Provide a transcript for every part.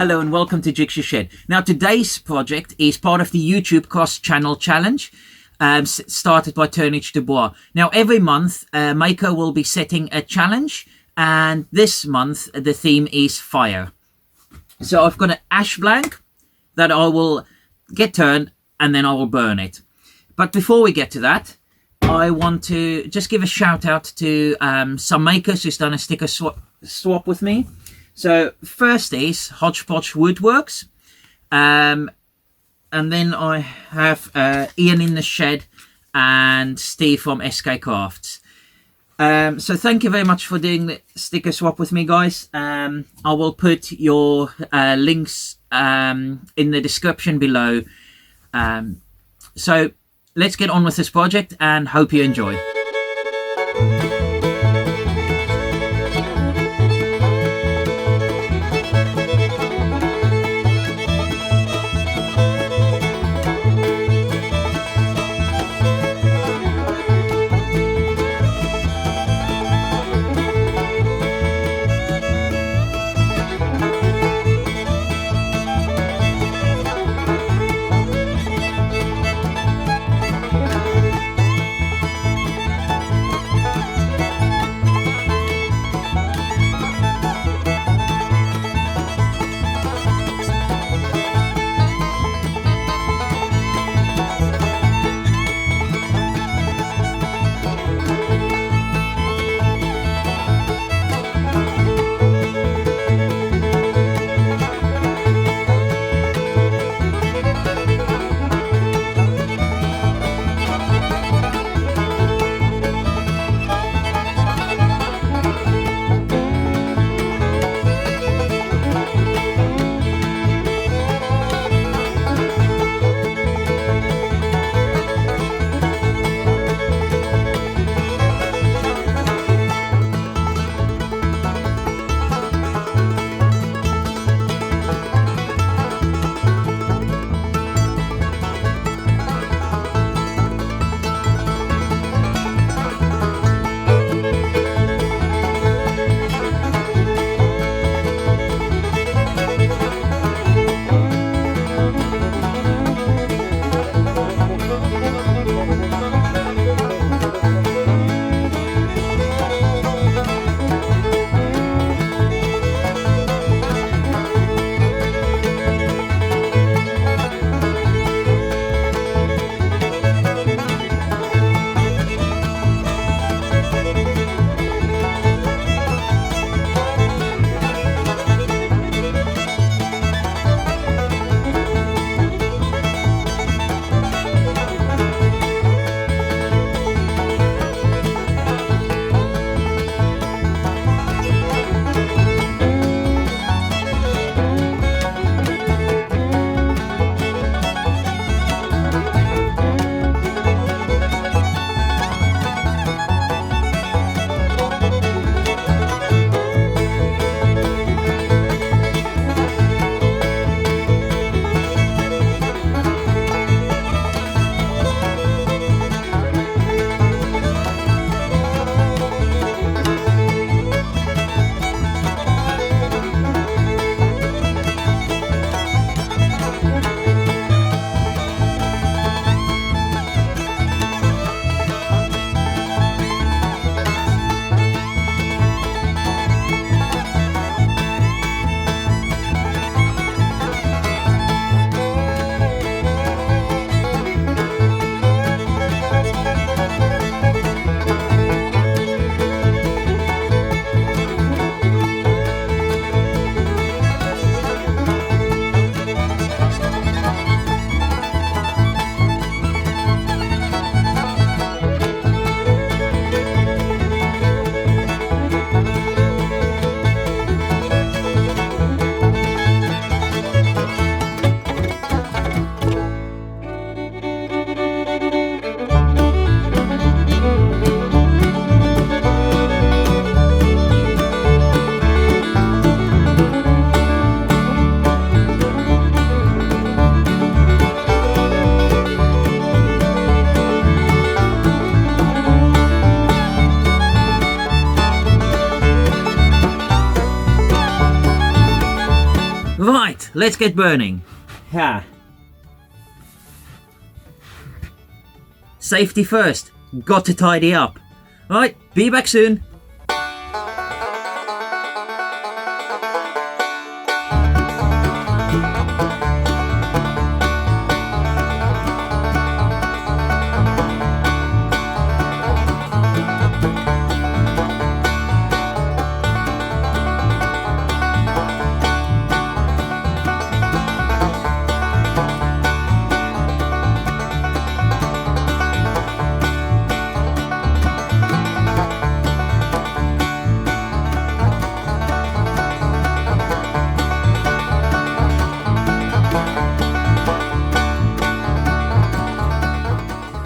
Hello and welcome to Jigsaw Shed. Now today's project is part of the YouTube cross-channel challenge started by Turnage Dubois. Now every month Mako will be setting a challenge, and this month the theme is fire. So I've got an ash blank that I will get turned and then I will burn it. But before we get to that, I want to just give a shout out to some makers who's done a sticker swap with me. So first is Hodgepodge Woodworks, and then I have Ian in the Shed and Steve from SK Crafts. So thank you very much for doing the sticker swap with me, guys. I will put your links in the description below. So let's get on with this project and hope you enjoy. Right, let's get burning. Ha. Safety first. Got to tidy up. Right, be back soon.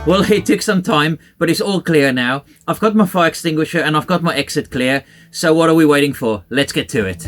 Well, it took some time, but it's all clear now. I've got my fire extinguisher and I've got my exit clear. So what are we waiting for? Let's get to it.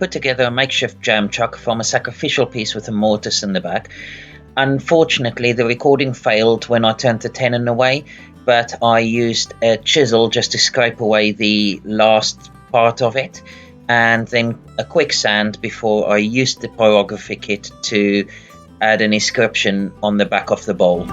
put together a makeshift jam chuck from a sacrificial piece with a mortise in the back. Unfortunately, the recording failed when I turned the tenon away, but I used a chisel just to scrape away the last part of it, and then a quick sand before I used the pyrography kit to add an inscription on the back of the bowl.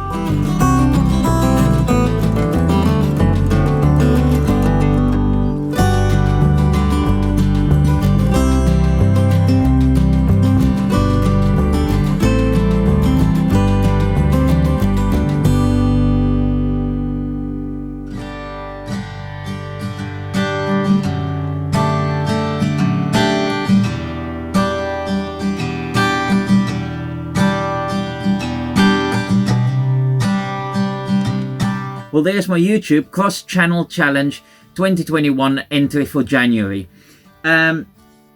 Well, there's my YouTube cross-channel challenge 2021 entry for January. A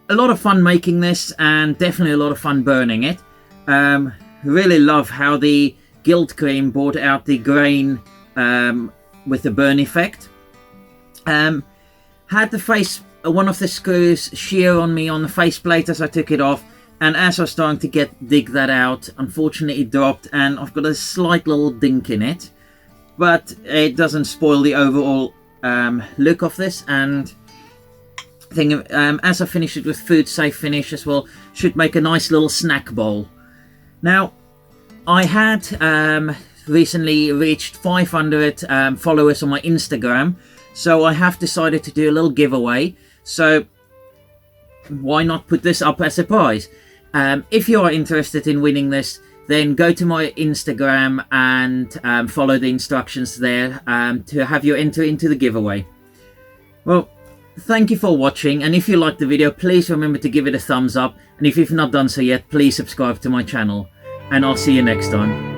lot of fun making this, and definitely a lot of fun burning it. Really love how the Guild Cream brought out the grain with the burn effect. Had the one of the screws shear on me on the faceplate as I took it off, and as I was starting to dig that out, unfortunately it dropped, and I've got a slight little dink in it. But it doesn't spoil the overall look of this, and as I finish it with food safe finish as well, should make a nice little snack bowl. Now, I had recently reached 500 followers on my Instagram, so I have decided to do a little giveaway. So why not put this up as a prize? If you are interested in winning this, then go to my Instagram and follow the instructions there to have your entry into the giveaway. Well, thank you for watching, and if you liked the video, please remember to give it a thumbs up, and if you've not done so yet, please subscribe to my channel, and I'll see you next time.